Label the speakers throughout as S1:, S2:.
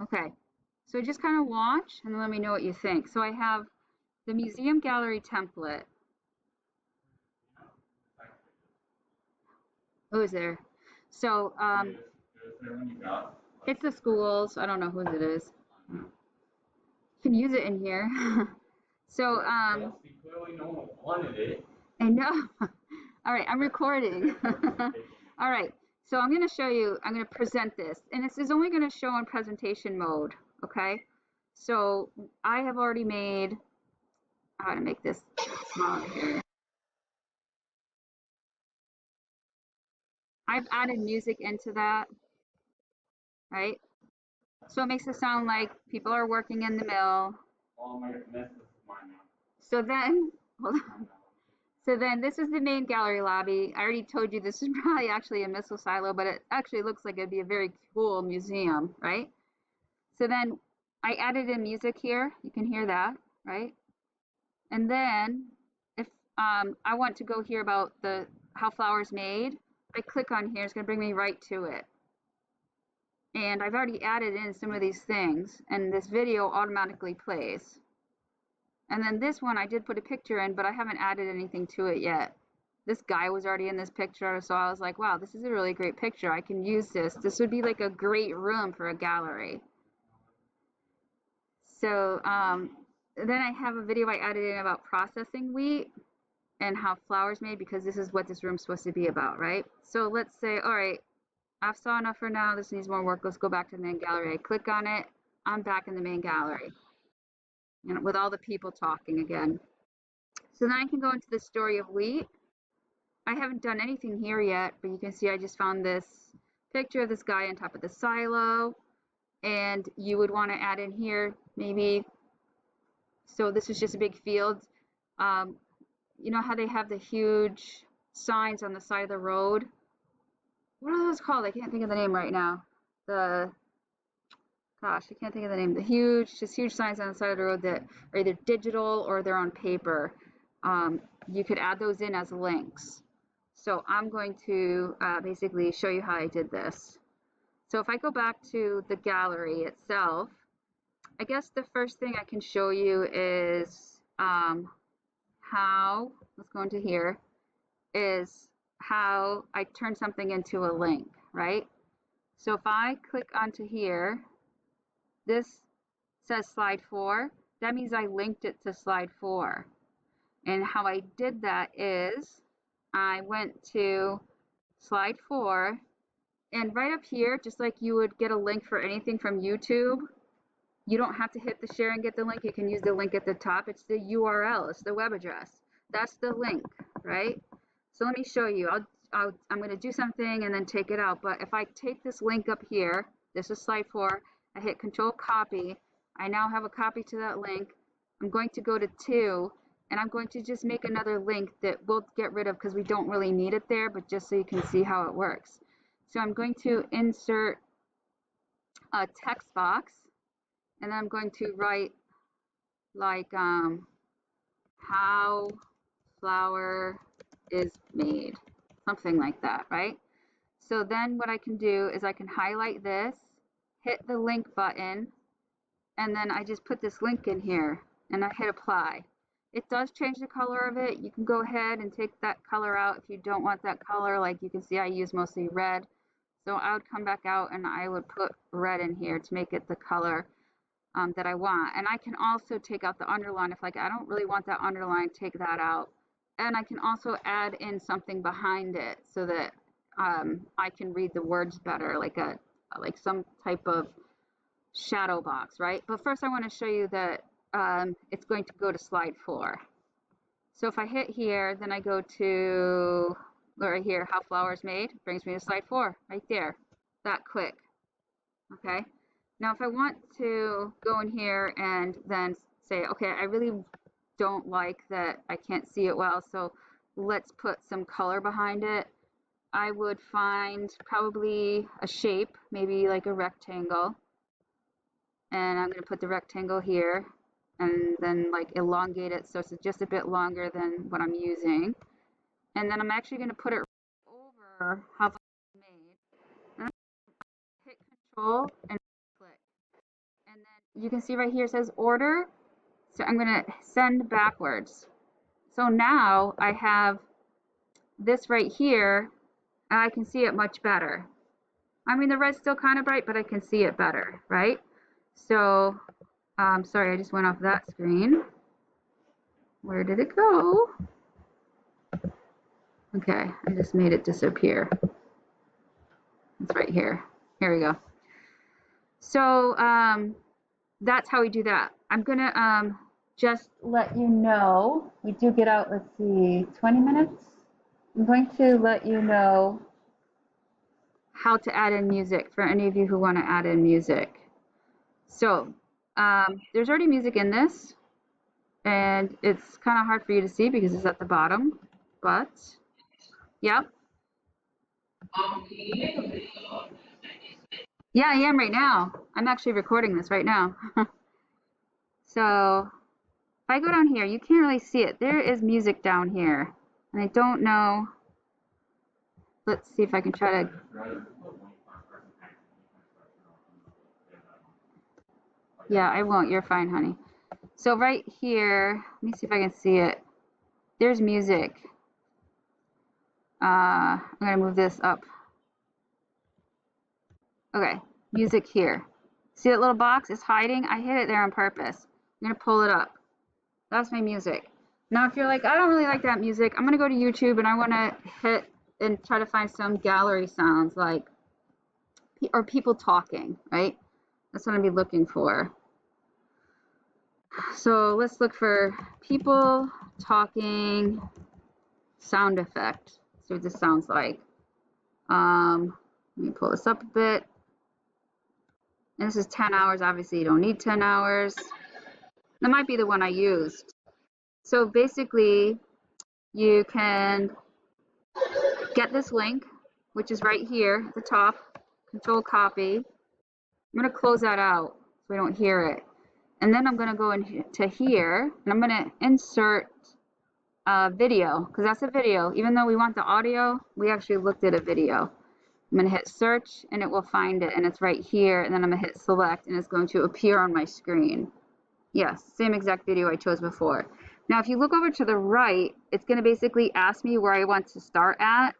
S1: Okay, so just kind of watch and let me know what you think. So I have the museum gallery template. Who is there? So it's the schools. I don't know whose it is. You can use it in here. So
S2: clearly no one wanted it.
S1: I know. All right, I'm recording. All right, so I'm going to show you, I'm going to present this, and this is only going to show in presentation mode, okay? So I have already made, how to make this smaller here. I've added music into that, right? So it makes it sound like people are working in the mill.
S2: Oh my goodness, this is mine now.
S1: So then, hold on. So then this is the main gallery lobby. I already told you this is probably actually a missile silo, but it actually looks like it'd be a very cool museum, right? So then I added in music here. You can hear that, right? And then if I want to go hear about the how flowers made, I click on here. It's going to bring me right to it. And I've already added in some of these things, and this video automatically plays. And then this one I did put a picture in, but I haven't added anything to it yet. This guy was already in this picture, so I was like, wow, this is a really great picture. I can use this. This would be like a great room for a gallery. So then I have a video I added in about processing wheat and how flour's made, because this is what this room's supposed to be about, right? So let's say, all right, I've saw enough for now. This needs more work. Let's go back to the main gallery. I click on it. I'm back in the main gallery, you know, with all the people talking again. So then I can go into the story of wheat. I haven't done anything here yet, but you can see I just found this picture of this guy on top of the silo, and you would want to add in here maybe, so this is just a big field. Um, you know how they have the huge signs on the side of the road? What are those called? I can't think of the name right now. The, gosh, I can't think of the name. The huge, just huge signs on the side of the road that are either digital or they're on paper. You could add those in as links. So I'm going to basically show you how I did this. So if I go back to the gallery itself, I guess the first thing I can show you is how, let's go into here, is how I turn something into a link, right? So if I click onto here, this says slide 4. That means I linked it to slide 4. And how I did that is I went to slide 4, and right up here, just like you would get a link for anything from YouTube, you don't have to hit the share and get the link. You can use the link at the top. It's the URL, it's the web address. That's the link, right? So let me show you. I'm going to do something and then take it out. But if I take this link up here, this is slide 4, I hit Control Copy. I now have a copy to that link. I'm going to go to 2, and I'm going to just make another link that we'll get rid of because we don't really need it there, but just so you can see how it works. So I'm going to insert a text box, and then I'm going to write like how flour is made, something like that, right? So then what I can do is I can highlight this, hit the link button, and then I just put this link in here and I hit apply. It does change the color of it. You can go ahead and take that color out if you don't want that color. Like you can see I use mostly red. So I would come back out and I would put red in here to make it the color that I want. And I can also take out the underline if like I don't really want that underline, take that out. And I can also add in something behind it so that I can read the words better, like some type of shadow box, right? But first I want to show you that it's going to go to slide 4. So if I hit here, then I go to right here, how flour is made, brings me to slide 4 right there, that quick. Okay, now if I want to go in here and then say, okay, I really don't like that I can't see it well, so let's put some color behind it. I would find probably a shape, maybe like a rectangle, and I'm going to put the rectangle here and then like elongate it so it's just a bit longer than what I'm using. And then I'm actually going to put it over how it's made. And hit Control and click. you can see right here it says order. So I'm going to send backwards. So now I have this right here, and I can see it much better. I mean, the red's still kind of bright, but I can see it better, right? So, sorry, I just went off that screen. Where did it go? Okay, I just made it disappear. It's right here. Here we go. So, that's how we do that. I'm gonna just let you know, we do get out, let's see, 20 minutes? I'm going to let you know how to add in music for any of you who want to add in music. So there's already music in this, and it's kind of hard for you to see because it's at the bottom, but yep. Yeah, I am right now. I'm actually recording this right now. So if I go down here, you can't really see it. There is music down here, and I don't know. Let's see if I can try to. Yeah, I won't. You're fine, honey. So right here, let me see if I can see it. There's music. I'm going to move this up. Okay, music here. See that little box? It's hiding. I hit it there on purpose. I'm going to pull it up. That's my music. Now, if you're like, I don't really like that music, I'm going to go to YouTube and I want to hit and try to find some gallery sounds like, or people talking, right? That's what I'd be looking for. So let's look for people talking sound effect. See what this sounds like. Let me pull this up a bit. And this is 10 hours. Obviously, you don't need 10 hours. That might be the one I used. So basically, you can get this link, which is right here at the top, control copy. I'm going to close that out so we don't hear it. And then I'm going to go into here, and I'm going to insert a video, because that's a video. Even though we want the audio, we actually looked at a video. I'm going to hit search, and it will find it, and it's right here. And then I'm going to hit select, and it's going to appear on my screen. Yes, same exact video I chose before. Now, if you look over to the right, it's going to basically ask me where I want to start at.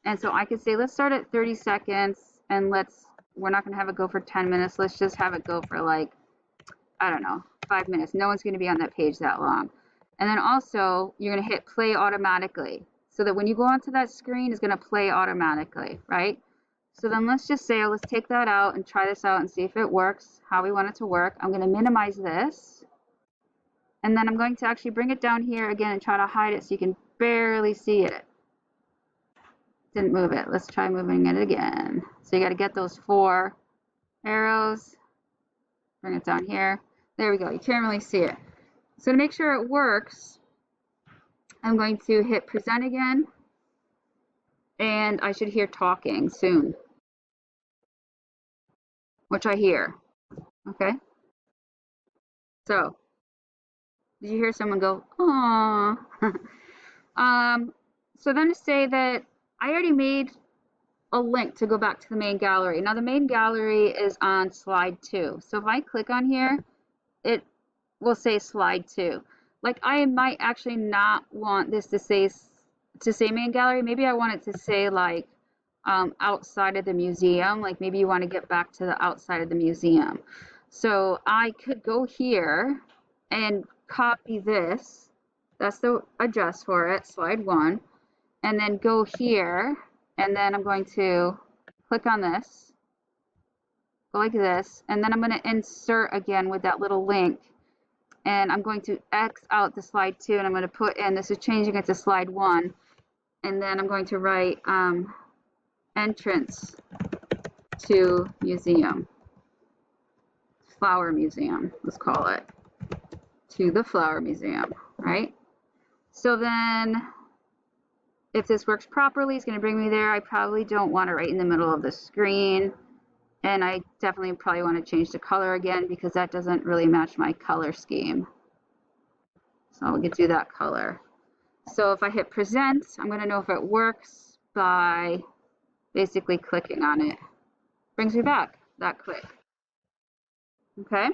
S1: And so I could say, let's start at 30 seconds, and we're not going to have it go for 10 minutes. Let's just have it go for like, I don't know, 5 minutes. No one's going to be on that page that long. And then also, you're going to hit play automatically, so that when you go onto that screen, it's going to play automatically, right? So then let's just say, let's take that out and try this out and see if it works, how we want it to work. I'm going to minimize this. And then I'm going to actually bring it down here again and try to hide it so you can barely see it. Didn't move it. Let's try moving it again. So you got to get those 4 arrows. Bring it down here. There we go. You can't really see it. So to make sure it works, I'm going to hit present again. And I should hear talking soon, which I hear. Okay. So did you hear someone go, "Aww"? So then to say that I already made a link to go back to the main gallery. Now the main gallery is on slide 2. So if I click on here, it will say slide 2. Like I might actually not want this to say main gallery. Maybe I want it to say like outside of the museum. Like maybe you want to get back to the outside of the museum. So I could go here and copy this. That's the address for it, slide 1. And then go here, and then I'm going to click on this, go like this, and then I'm going to insert again with that little link. And I'm going to X out the slide 2, and I'm going to put in, this is changing it to slide 1. And then I'm going to write entrance to museum, flower museum, let's call it, to the flower museum, right? So then if this works properly, it's going to bring me there. I probably don't want it right in the middle of the screen. And I definitely probably want to change the color again because that doesn't really match my color scheme. So I'll get to that color. So if I hit present, I'm going to know if it works by basically clicking on it. Brings me back, that click. Okay.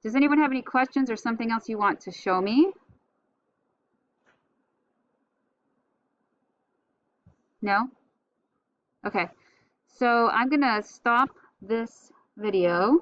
S1: Does anyone have any questions or something else you want to show me? No? Okay, so I'm gonna stop this video.